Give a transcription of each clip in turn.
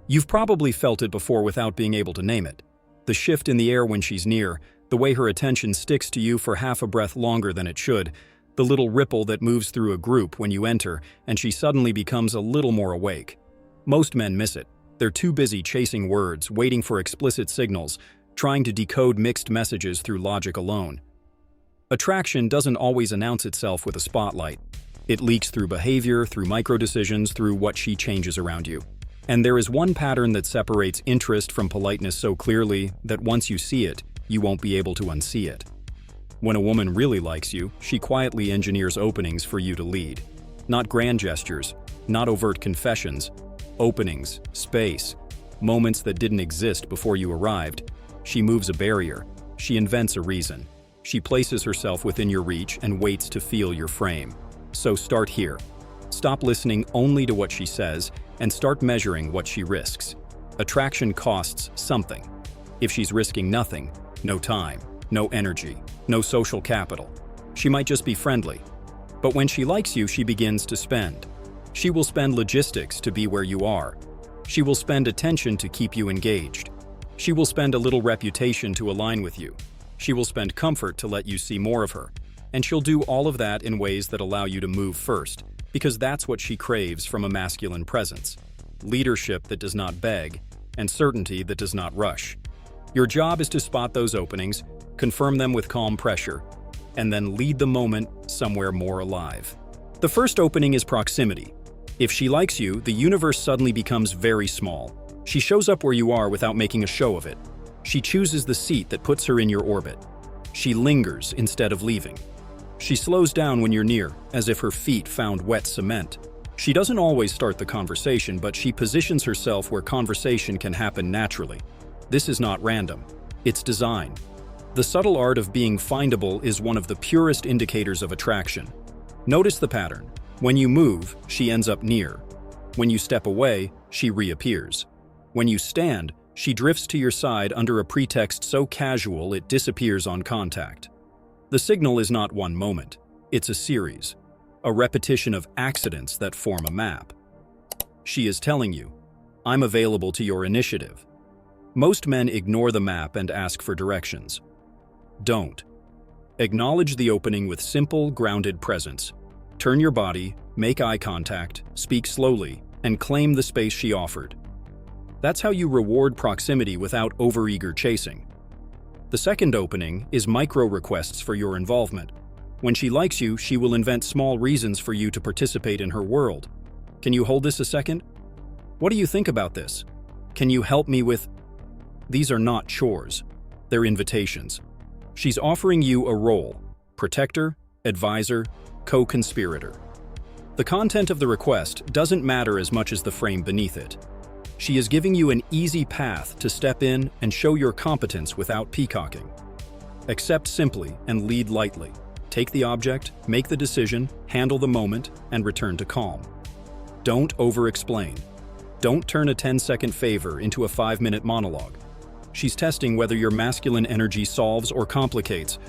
You've probably felt it before without being able to name it. The shift in the air when she's near, the way her attention sticks to you for half a breath longer than it should, the little ripple that moves through a group when you enter and she suddenly becomes a little more awake. Most men miss it. They're too busy chasing words, waiting for explicit signals, trying to decode mixed messages through logic alone. Attraction doesn't always announce itself with a spotlight. It leaks through behavior, through micro-decisions, through what she changes around you. And there is one pattern that separates interest from politeness so clearly that once you see it, you won't be able to unsee it. When a woman really likes you, she quietly engineers openings for you to lead. Not grand gestures, not overt confessions. Openings, space, moments that didn't exist before you arrived. She moves a barrier. She invents a reason. She places herself within your reach and waits to feel your frame. So start here. Stop listening only to what she says and start measuring what she risks. Attraction costs something. If she's risking nothing, no time, no energy, no social capital, she might just be friendly. But when she likes you, she begins to spend. She will spend logistics to be where you are. She will spend attention to keep you engaged. She will spend a little reputation to align with you. She will spend comfort to let you see more of her. And she'll do all of that in ways that allow you to move first, because that's what she craves from a masculine presence. Leadership that does not beg, and certainty that does not rush. Your job is to spot those openings, confirm them with calm pressure, and then lead the moment somewhere more alive. The first opening is proximity. If she likes you, the universe suddenly becomes very small. She shows up where you are without making a show of it. She chooses the seat that puts her in your orbit. She lingers instead of leaving. She slows down when you're near, as if her feet found wet cement. She doesn't always start the conversation, but she positions herself where conversation can happen naturally. This is not random. It's design. The subtle art of being findable is one of the purest indicators of attraction. Notice the pattern. When you move, she ends up near. When you step away, she reappears. When you stand, she drifts to your side under a pretext so casual it disappears on contact. The signal is not one moment. It's a series, a repetition of accidents that form a map. She is telling you, I'm available to your initiative. Most men ignore the map and ask for directions. Don't. Acknowledge the opening with simple, grounded presence. Turn your body, make eye contact, speak slowly, and claim the space she offered. That's how you reward proximity without overeager chasing. The second opening is micro-requests for your involvement. When she likes you, she will invent small reasons for you to participate in her world. Can you hold this a second? What do you think about this? Can you help me with... These are not chores. They're invitations. She's offering you a role: protector, advisor, co-conspirator. The content of the request doesn't matter as much as the frame beneath it. She is giving you an easy path to step in and show your competence without peacocking. Accept simply and lead lightly. Take the object, make the decision, handle the moment, and return to calm. Don't over-explain. Don't turn a 10-second favor into a 5-minute monologue. She's testing whether your masculine energy solves or complicates.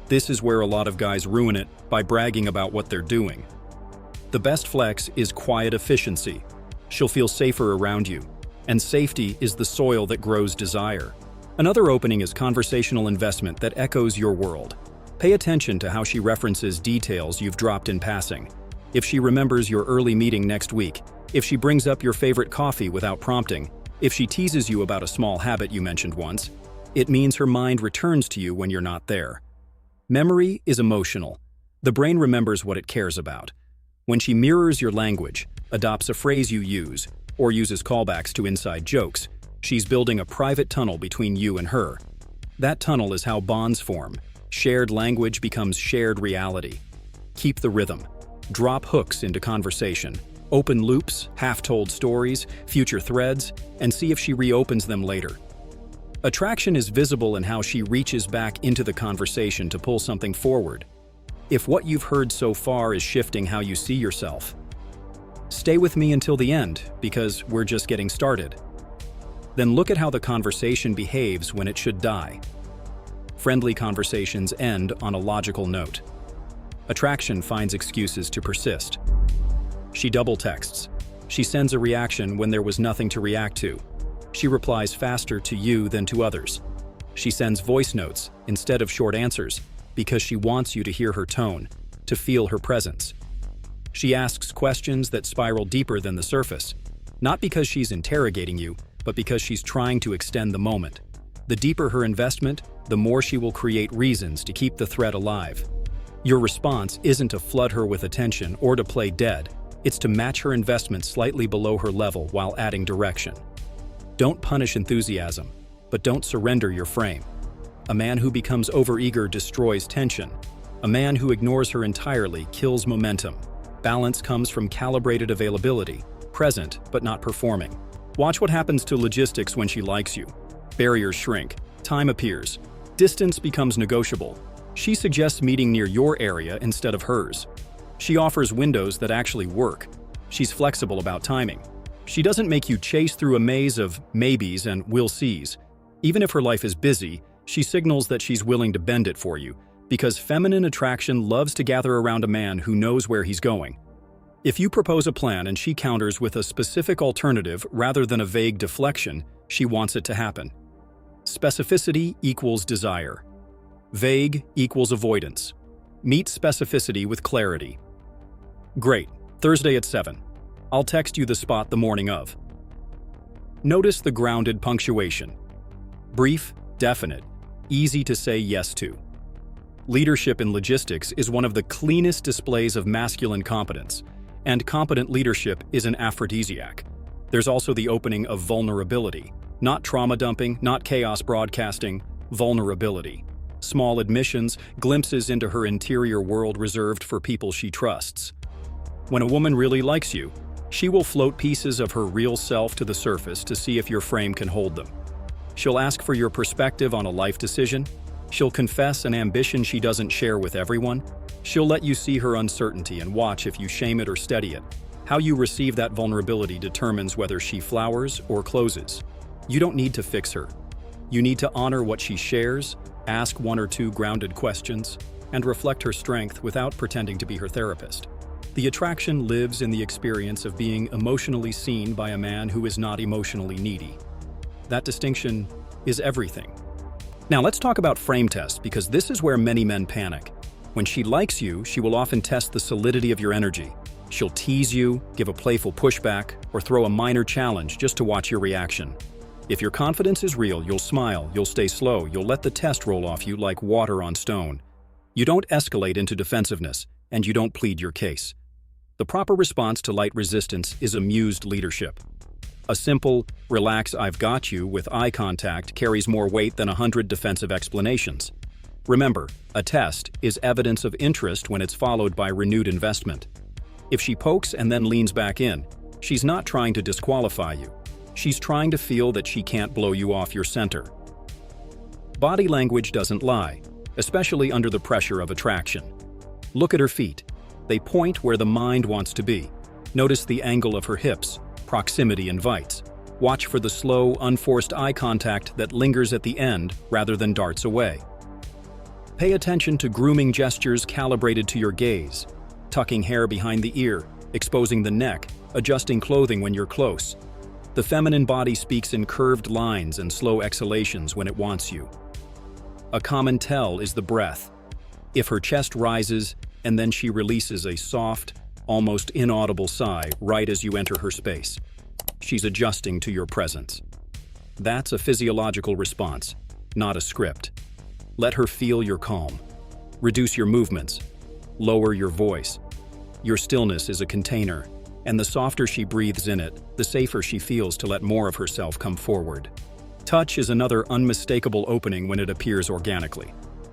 This is where a lot of guys ruin it by bragging about what they're doing. The best flex is quiet efficiency. She'll feel safer around you. And safety is the soil that grows desire. Another opening is conversational investment that echoes your world. Pay attention to how she references details you've dropped in passing. If she remembers your early meeting next week, if she brings up your favorite coffee without prompting, if she teases you about a small habit you mentioned once, it means her mind returns to you when you're not there. Memory is emotional. The brain remembers what it cares about. When she mirrors your language, adopts a phrase you use, or uses callbacks to inside jokes, she's building a private tunnel between you and her. That tunnel is how bonds form. Shared language becomes shared reality. Keep the rhythm. Drop hooks into conversation. Open loops, half-told stories, future threads, and see if she reopens them later. Attraction is visible in how she reaches back into the conversation to pull something forward. If what you've heard so far is shifting how you see yourself, stay with me until the end, because we're just getting started. Then look at how the conversation behaves when it should die. Friendly conversations end on a logical note. Attraction finds excuses to persist. She double texts. She sends a reaction when there was nothing to react to. She replies faster to you than to others. She sends voice notes instead of short answers because she wants you to hear her tone, to feel her presence. She asks questions that spiral deeper than the surface, not because she's interrogating you, but because she's trying to extend the moment. The deeper her investment, the more she will create reasons to keep the thread alive. Your response isn't to flood her with attention or to play dead. It's to match her investment slightly below her level while adding direction. Don't punish enthusiasm, but don't surrender your frame. A man who becomes overeager destroys tension. A man who ignores her entirely kills momentum. Balance comes from calibrated availability, present but not performing. Watch what happens to logistics when she likes you. Barriers shrink, time appears, distance becomes negotiable. She suggests meeting near your area instead of hers. She offers windows that actually work. She's flexible about timing. She doesn't make you chase through a maze of maybes and will sees. Even if her life is busy, she signals that she's willing to bend it for you, because feminine attraction loves to gather around a man who knows where he's going. If you propose a plan and she counters with a specific alternative rather than a vague deflection, she wants it to happen. Specificity equals desire. Vague equals avoidance. Meet specificity with clarity. Great. Thursday at 7. I'll text you the spot the morning of. Notice the grounded punctuation. Brief, definite, easy to say yes to. Leadership in logistics is one of the cleanest displays of masculine competence, and competent leadership is an aphrodisiac. There's also the opening of vulnerability. Not trauma dumping, not chaos broadcasting, vulnerability. Small admissions, glimpses into her interior world reserved for people she trusts. When a woman really likes you, she will float pieces of her real self to the surface to see if your frame can hold them. She'll ask for your perspective on a life decision. She'll confess an ambition she doesn't share with everyone. She'll let you see her uncertainty and watch if you shame it or steady it. How you receive that vulnerability determines whether she flowers or closes. You don't need to fix her. You need to honor what she shares, ask one or two grounded questions, and reflect her strength without pretending to be her therapist. The attraction lives in the experience of being emotionally seen by a man who is not emotionally needy. That distinction is everything. Now let's talk about frame tests, because this is where many men panic. When she likes you, she will often test the solidity of your energy. She'll tease you, give a playful pushback, or throw a minor challenge just to watch your reaction. If your confidence is real, you'll smile, you'll stay slow, you'll let the test roll off you like water on stone. You don't escalate into defensiveness, and you don't plead your case. The proper response to light resistance is amused leadership. A simple, relax, I've got you with eye contact carries more weight than 100 defensive explanations. Remember, a test is evidence of interest when it's followed by renewed investment. If she pokes and then leans back in, she's not trying to disqualify you. She's trying to feel that she can't blow you off your center. Body language doesn't lie, especially under the pressure of attraction. Look at her feet. They point where the mind wants to be. Notice the angle of her hips. Proximity invites. Watch for the slow, unforced eye contact that lingers at the end rather than darts away. Pay attention to grooming gestures calibrated to your gaze. Tucking hair behind the ear, exposing the neck, adjusting clothing when you're close. The feminine body speaks in curved lines and slow exhalations when it wants you. A common tell is the breath. If her chest rises and then she releases a soft, almost inaudible sigh right as you enter her space, she's adjusting to your presence. That's a physiological response, not a script. Let her feel your calm. Reduce your movements. Lower your voice. Your stillness is a container, and the softer she breathes in it, the safer she feels to let more of herself come forward. Touch is another unmistakable opening when it appears organically.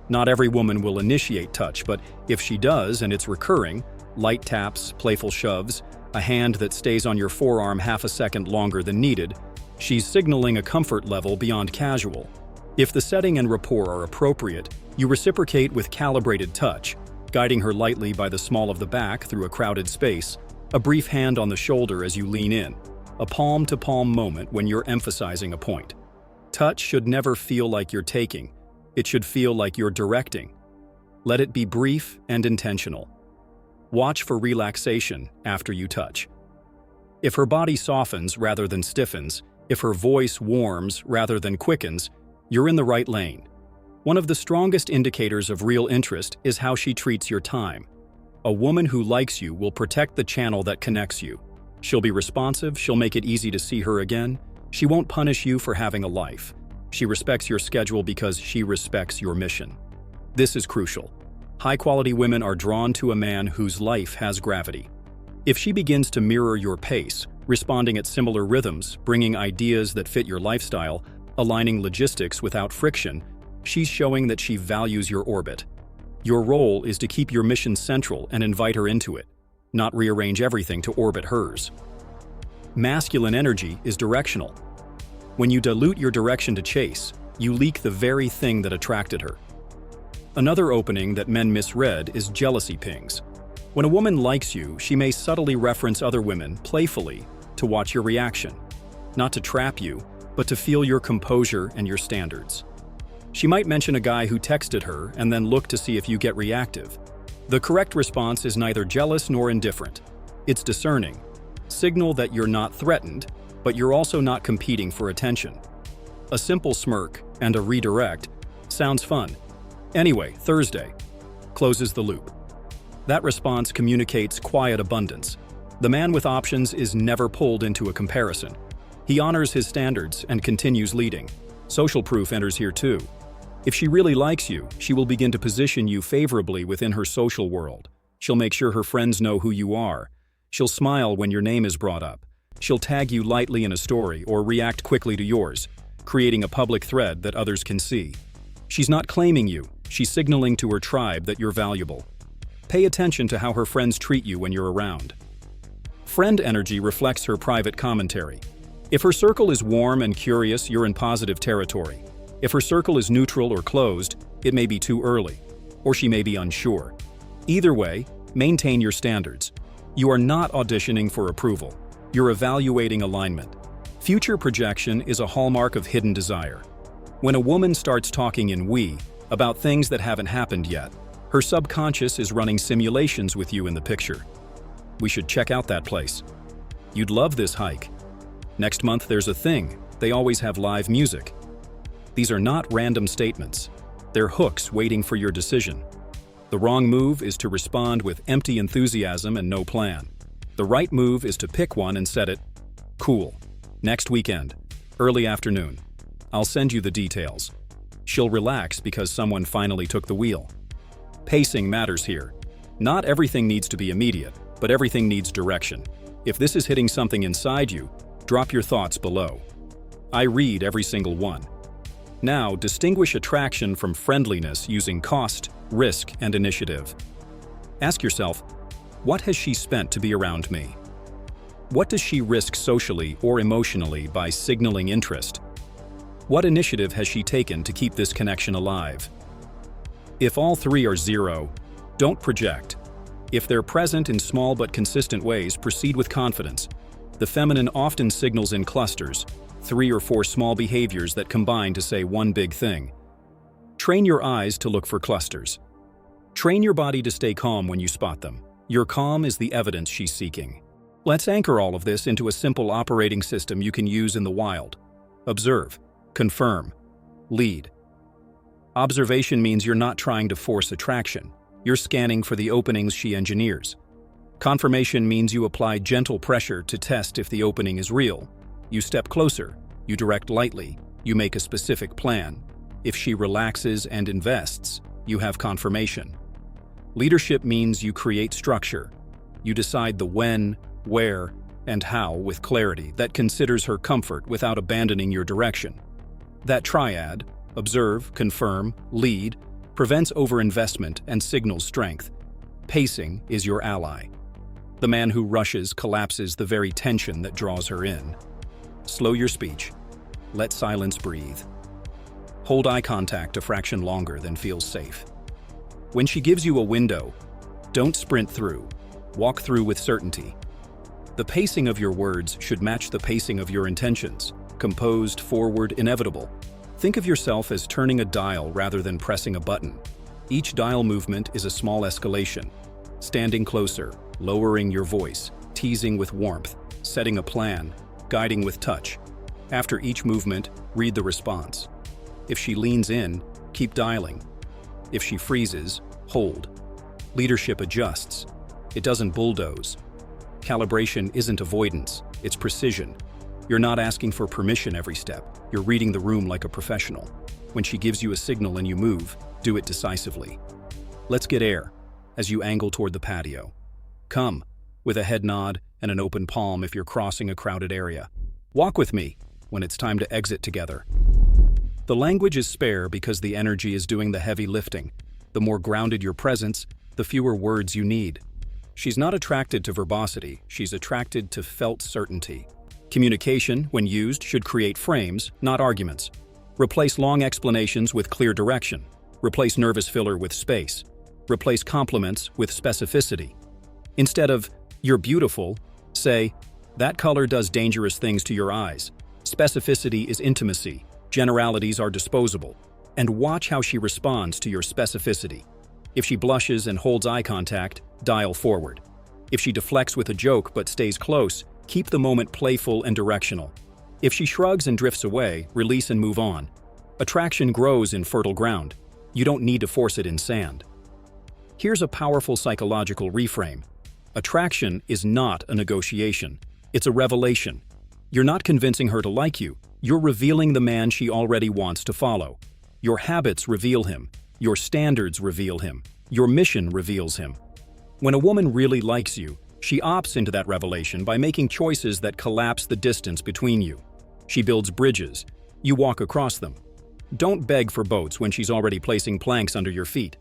Not every woman will initiate touch, but if she does and it's recurring, light taps, playful shoves, a hand that stays on your forearm half a second longer than needed, she's signaling a comfort level beyond casual. If the setting and rapport are appropriate, you reciprocate with calibrated touch, guiding her lightly by the small of the back through a crowded space, a brief hand on the shoulder as you lean in, a palm-to-palm moment when you're emphasizing a point. Touch should never feel like you're taking. It should feel like you're directing. Let it be brief and intentional. Watch for relaxation after you touch. If her body softens rather than stiffens, If her voice warms rather than quickens, you're in the right lane. One of the strongest indicators of real interest is how she treats your time. A woman who likes you will protect the channel that connects you. She'll be responsive, she'll make it easy to see her again. She won't punish you for having a life. She respects your schedule because she respects your mission. This is crucial. High-quality women are drawn to a man whose life has gravity. If she begins to mirror your pace, responding at similar rhythms, bringing ideas that fit your lifestyle, aligning logistics without friction, she's showing that she values your orbit. Your role is to keep your mission central and invite her into it, not rearrange everything to orbit hers. Masculine energy is directional. When you dilute your direction to chase, you leak the very thing that attracted her. Another opening that men misread is jealousy pings. When a woman likes you, she may subtly reference other women, playfully, to watch your reaction. Not to trap you, but to feel your composure and your standards. She might mention a guy who texted her and then look to see if you get reactive. The correct response is neither jealous nor indifferent. It's discerning. Signal that you're not threatened, but you're also not competing for attention. A simple smirk and a redirect sounds fun. Anyway, Thursday closes the loop. That response communicates quiet abundance. The man with options is never pulled into a comparison. He honors his standards and continues leading. Social proof enters here too. If she really likes you, she will begin to position you favorably within her social world. She'll make sure her friends know who you are. She'll smile when your name is brought up. She'll tag you lightly in a story or react quickly to yours, creating a public thread that others can see. She's not claiming you, she's signaling to her tribe that you're valuable. Pay attention to how her friends treat you when you're around. Friend energy reflects her private commentary. If her circle is warm and curious, you're in positive territory. If her circle is neutral or closed, it may be too early, or she may be unsure. Either way, maintain your standards. You are not auditioning for approval. You're evaluating alignment. Future projection is a hallmark of hidden desire. When a woman starts talking in we about things that haven't happened yet, her subconscious is running simulations with you in the picture. We should check out that place. You'd love this hike. Next month there's a thing. They always have live music. These are not random statements. They're hooks waiting for your decision. The wrong move is to respond with empty enthusiasm and no plan. The right move is to pick one and set it. Cool. Next weekend. Early afternoon. I'll send you the details. She'll relax because someone finally took the wheel. Pacing matters here. Not everything needs to be immediate, but everything needs direction. If this is hitting something inside you, drop your thoughts below. I read every single one. Now, distinguish attraction from friendliness using cost, risk, and initiative. Ask yourself, what has she spent to be around me? What does she risk socially or emotionally by signaling interest? What initiative has she taken to keep this connection alive? If all three are zero, don't project. If they're present in small but consistent ways, proceed with confidence. The feminine often signals in clusters, 3 or 4 small behaviors that combine to say one big thing. Train your eyes to look for clusters. Train your body to stay calm when you spot them. Your calm is the evidence she's seeking. Let's anchor all of this into a simple operating system you can use in the wild. Observe, confirm, lead. Observation means you're not trying to force attraction. You're scanning for the openings she engineers. Confirmation means you apply gentle pressure to test if the opening is real. You step closer, you direct lightly, you make a specific plan. If she relaxes and invests, you have confirmation. Leadership means you create structure. You decide the when, where, and how with clarity that considers her comfort without abandoning your direction. That triad, observe, confirm, lead, prevents overinvestment and signals strength. Pacing is your ally. The man who rushes collapses the very tension that draws her in. Slow your speech. Let silence breathe. Hold eye contact a fraction longer than feels safe. When she gives you a window, don't sprint through. Walk through with certainty. The pacing of your words should match the pacing of your intentions. Composed, forward, inevitable. Think of yourself as turning a dial rather than pressing a button. Each dial movement is a small escalation. Standing closer, lowering your voice, teasing with warmth, setting a plan, guiding with touch. After each movement, read the response. If she leans in, keep dialing. If she freezes, hold. Leadership adjusts. It doesn't bulldoze. Calibration isn't avoidance, it's precision. You're not asking for permission every step. You're reading the room like a professional. When she gives you a signal and you move, do it decisively. Let's get air, as you angle toward the patio. Come, with a head nod and an open palm if you're crossing a crowded area. Walk with me when it's time to exit together. The language is spare because the energy is doing the heavy lifting. The more grounded your presence, the fewer words you need. She's not attracted to verbosity, she's attracted to felt certainty. Communication, when used, should create frames, not arguments. Replace long explanations with clear direction. Replace nervous filler with space. Replace compliments with specificity. Instead of, "You're beautiful," say, "That color does dangerous things to your eyes." Specificity is intimacy. Generalities are disposable. And watch how she responds to your specificity. If she blushes and holds eye contact, dial forward. If she deflects with a joke but stays close, keep the moment playful and directional. If she shrugs and drifts away, release and move on. Attraction grows in fertile ground. You don't need to force it in sand. Here's a powerful psychological reframe. Attraction is not a negotiation. It's a revelation. You're not convincing her to like you. You're revealing the man she already wants to follow. Your habits reveal him. Your standards reveal him. Your mission reveals him. When a woman really likes you, she opts into that revelation by making choices that collapse the distance between you. She builds bridges. You walk across them. Don't beg for boats when she's already placing planks under your feet.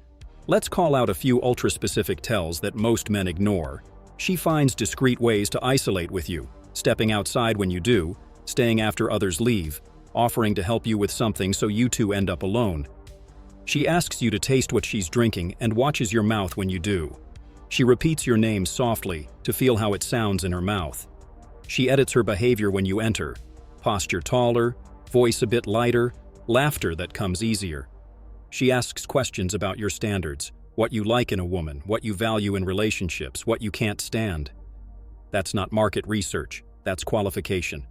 Let's call out a few ultra-specific tells that most men ignore. She finds discreet ways to isolate with you, stepping outside when you do, staying after others leave, offering to help you with something so you two end up alone. She asks you to taste what she's drinking and watches your mouth when you do. She repeats your name softly to feel how it sounds in her mouth. She edits her behavior when you enter. Posture taller, voice a bit lighter, laughter that comes easier. She asks questions about your standards, what you like in a woman, what you value in relationships, what you can't stand. That's not market research, that's qualification.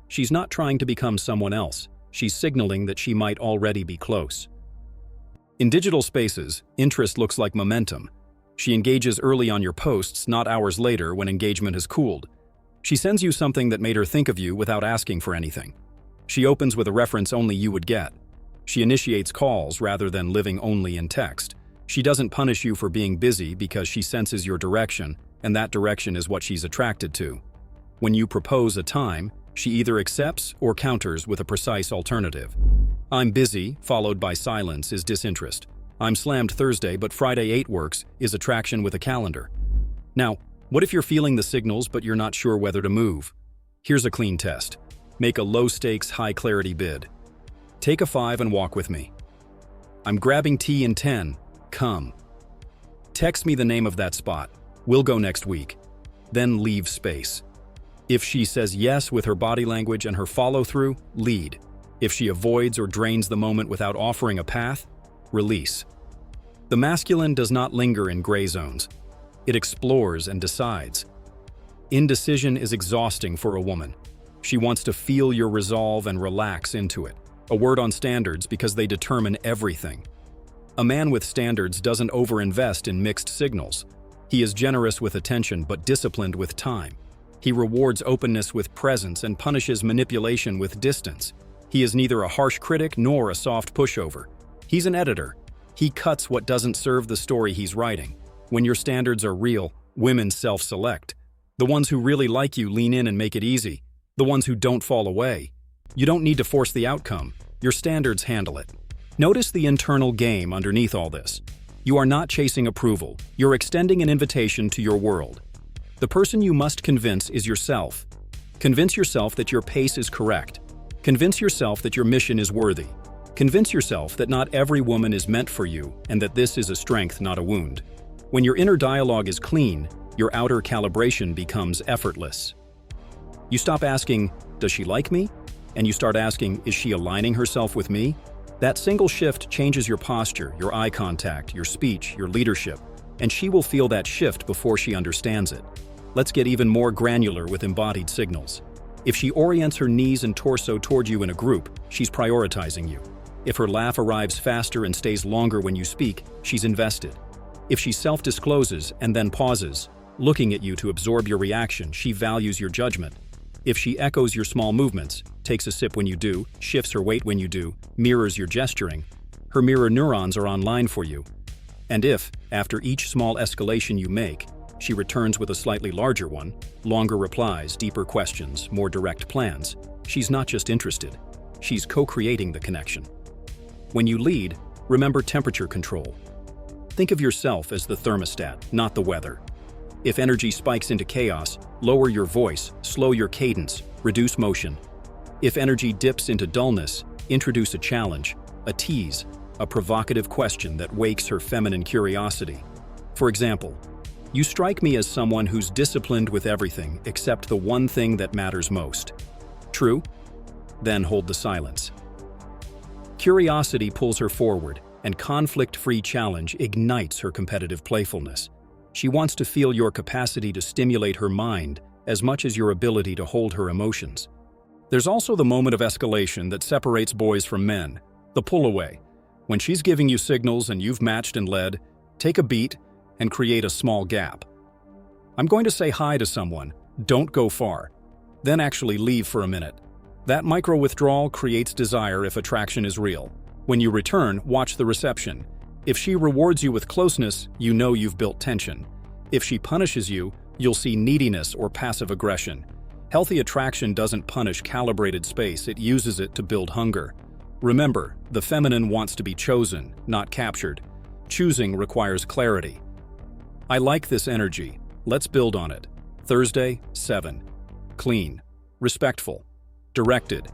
She's not trying to become someone else. She's signaling that she might already be close. In digital spaces, interest looks like momentum. She engages early on your posts, not hours later when engagement has cooled. She sends you something that made her think of you without asking for anything. She opens with a reference only you would get. She initiates calls rather than living only in text. She doesn't punish you for being busy because she senses your direction, and that direction is what she's attracted to. When you propose a time, she either accepts or counters with a precise alternative. "I'm busy," followed by silence, is disinterest. "I'm slammed Thursday, but Friday 8 works," is attraction with a calendar. Now, what if you're feeling the signals but you're not sure whether to move? Here's a clean test. Make a low-stakes, high-clarity bid. Take a 5 and walk with me. "I'm grabbing tea in 10. Come." Text me the name of that spot. We'll go next week. Then leave space. If she says yes with her body language and her follow-through, lead. If she avoids or drains the moment without offering a path, release. The masculine does not linger in gray zones. It explores and decides. Indecision is exhausting for a woman. She wants to feel your resolve and relax into it. A word on standards because they determine everything. A man with standards doesn't overinvest in mixed signals. He is generous with attention but disciplined with time. He rewards openness with presence and punishes manipulation with distance. He is neither a harsh critic nor a soft pushover. He's an editor. He cuts what doesn't serve the story he's writing. When your standards are real, women self-select. The ones who really like you lean in and make it easy. The ones who don't fall away. You don't need to force the outcome. Your standards handle it. Notice the internal game underneath all this. You are not chasing approval. You're extending an invitation to your world. The person you must convince is yourself. Convince yourself that your pace is correct. Convince yourself that your mission is worthy. Convince yourself that not every woman is meant for you and that this is a strength, not a wound. When your inner dialogue is clean, your outer calibration becomes effortless. You stop asking, "Does she like me?" And you start asking, "Is she aligning herself with me?" That single shift changes your posture, your eye contact, your speech, your leadership, and she will feel that shift before she understands it. Let's get even more granular with embodied signals. If she orients her knees and torso toward you in a group, she's prioritizing you. If her laugh arrives faster and stays longer when you speak, she's invested. If she self-discloses and then pauses, looking at you to absorb your reaction, she values your judgment. If she echoes your small movements, takes a sip when you do, shifts her weight when you do, mirrors your gesturing, her mirror neurons are online for you. And if, after each small escalation you make, she returns with a slightly larger one, longer replies, deeper questions, more direct plans, she's not just interested, she's co-creating the connection. When you lead, remember temperature control. Think of yourself as the thermostat, not the weather. If energy spikes into chaos, lower your voice, slow your cadence, reduce motion. If energy dips into dullness, introduce a challenge, a tease, a provocative question that wakes her feminine curiosity. For example, you strike me as someone who's disciplined with everything except the one thing that matters most. True? Then hold the silence. Curiosity pulls her forward, and conflict-free challenge ignites her competitive playfulness. She wants to feel your capacity to stimulate her mind as much as your ability to hold her emotions. There's also the moment of escalation that separates boys from men, the pull-away. When she's giving you signals and you've matched and led, take a beat and create a small gap. I'm going to say hi to someone, don't go far, then actually leave for a minute. That micro-withdrawal creates desire if attraction is real. When you return, watch the reception. If she rewards you with closeness, you know you've built tension. If she punishes you, you'll see neediness or passive aggression. Healthy attraction doesn't punish calibrated space, it uses it to build hunger. Remember, the feminine wants to be chosen, not captured. Choosing requires clarity. I like this energy. Let's build on it. Thursday, 7. Clean. Respectful. Directed.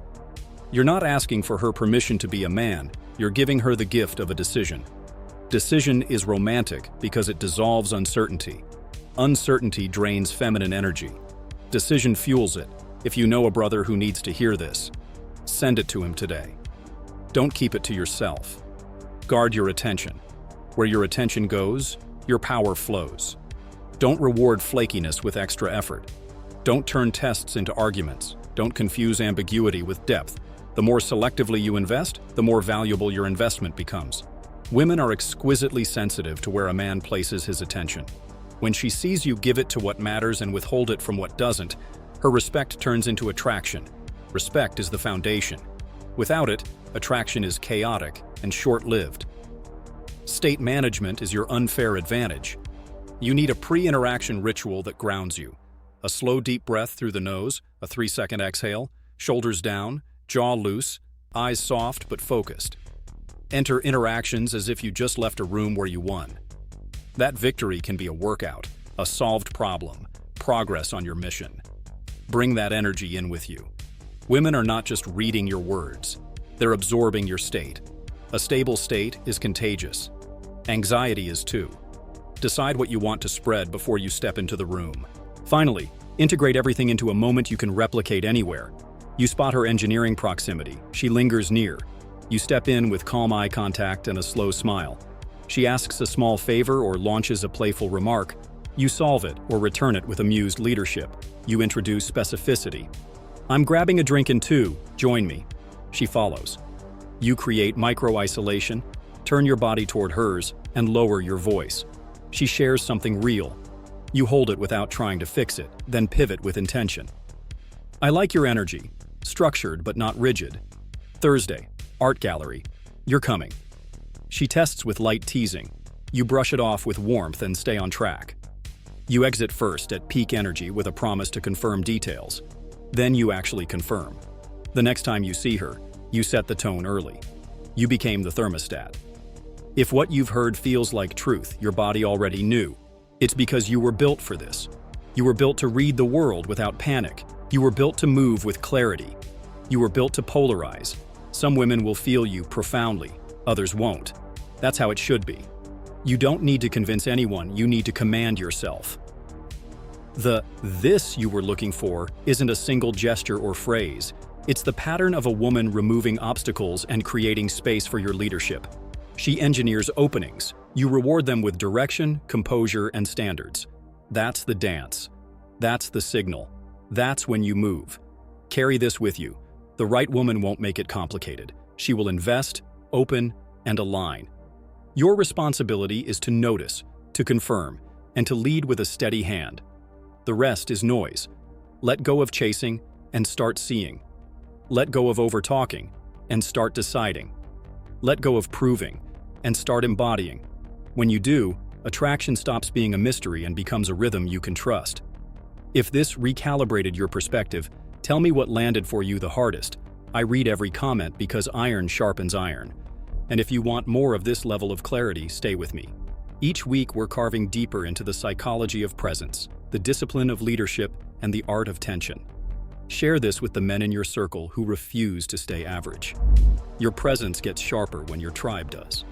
You're not asking for her permission to be a man, you're giving her the gift of a decision. Decision is romantic because it dissolves uncertainty. Uncertainty drains feminine energy. Decision fuels it. If you know a brother who needs to hear this, send it to him today. Don't keep it to yourself. Guard your attention. Where your attention goes, your power flows. Don't reward flakiness with extra effort. Don't turn tests into arguments. Don't confuse ambiguity with depth. The more selectively you invest, the more valuable your investment becomes. Women are exquisitely sensitive to where a man places his attention. When she sees you give it to what matters and withhold it from what doesn't, her respect turns into attraction. Respect is the foundation. Without it, attraction is chaotic and short-lived. State management is your unfair advantage. You need a pre-interaction ritual that grounds you. A slow, deep breath through the nose, a 3-second exhale, shoulders down, jaw loose, eyes soft but focused. Enter interactions as if you just left a room where you won. That victory can be a workout, a solved problem, progress on your mission. Bring that energy in with you. Women are not just reading your words, they're absorbing your state. A stable state is contagious. Anxiety is too. Decide what you want to spread before you step into the room. Finally, integrate everything into a moment you can replicate anywhere. You spot her engineering proximity. She lingers near. You step in with calm eye contact and a slow smile. She asks a small favor or launches a playful remark. You solve it or return it with amused leadership. You introduce specificity. I'm grabbing a drink in 2, join me. She follows. You create micro-isolation, turn your body toward hers, and lower your voice. She shares something real. You hold it without trying to fix it, then pivot with intention. I like your energy, structured but not rigid. Thursday, art gallery. You're coming. She tests with light teasing. You brush it off with warmth and stay on track. You exit first at peak energy with a promise to confirm details. Then you actually confirm. The next time you see her, you set the tone early. You became the thermostat. If what you've heard feels like truth, your body already knew. It's because you were built for this. You were built to read the world without panic. You were built to move with clarity. You were built to polarize. Some women will feel you profoundly, others won't. That's how it should be. You don't need to convince anyone, you need to command yourself. The "this" you were looking for isn't a single gesture or phrase. It's the pattern of a woman removing obstacles and creating space for your leadership. She engineers openings. You reward them with direction, composure, and standards. That's the dance. That's the signal. That's when you move. Carry this with you. The right woman won't make it complicated. She will invest, open, and align. Your responsibility is to notice, to confirm, and to lead with a steady hand. The rest is noise. Let go of chasing and start seeing. Let go of over-talking and start deciding. Let go of proving and start embodying. When you do, attraction stops being a mystery and becomes a rhythm you can trust. If this recalibrated your perspective, tell me what landed for you the hardest. I read every comment because iron sharpens iron. And if you want more of this level of clarity, stay with me. Each week we're carving deeper into the psychology of presence, the discipline of leadership, and the art of tension. Share this with the men in your circle who refuse to stay average. Your presence gets sharper when your tribe does.